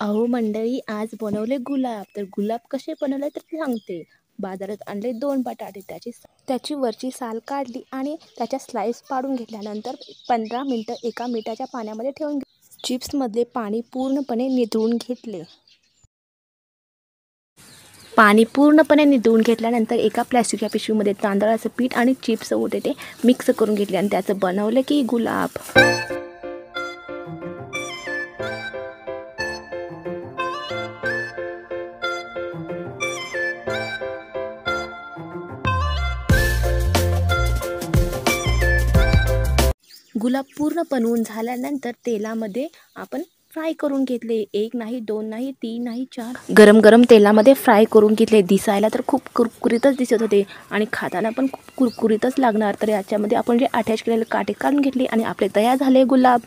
अहो मंडळी, आज बनवले गुलाब. तर गुलाब कसे बनवले तर ते सांगते. बाजारात आणले 2 बटाटे, त्याची वरची साल काढली आणि त्याच्या स्लाइस पाडून घेतल्यानंतर 15 मिनिटं एका मिठाच्या पाण्यामध्ये ठेवून चिप्समधले पाणी पूर्णपणे निथळून घेतले. पाणी पूर्णपणे निथळून घेतल्यानंतर एका प्लॅस्टिकच्या पिशवीमध्ये तांदळाचं पीठ आणि चिप्स होते ते मिक्स करून घेतले आणि त्याचं बनवलं की गुलाब. गुलाब पूर्ण बनवून झाल्यानंतर तेलामध्ये आपण फ्राय करून घेतले. 1 नाही, 2 नाही, 3 नाही, 4 गरम गरम तेलामध्ये फ्राय करून घेतले. दिसायला तर खूप कुरकुरीतच दिसत होते आणि खाताना पण खूप कुरकुरीतच लागणार. तर याच्यामध्ये आपण जे अटॅच केलेले काटे काढून घेतले आणि आपले तयार झाले गुलाब.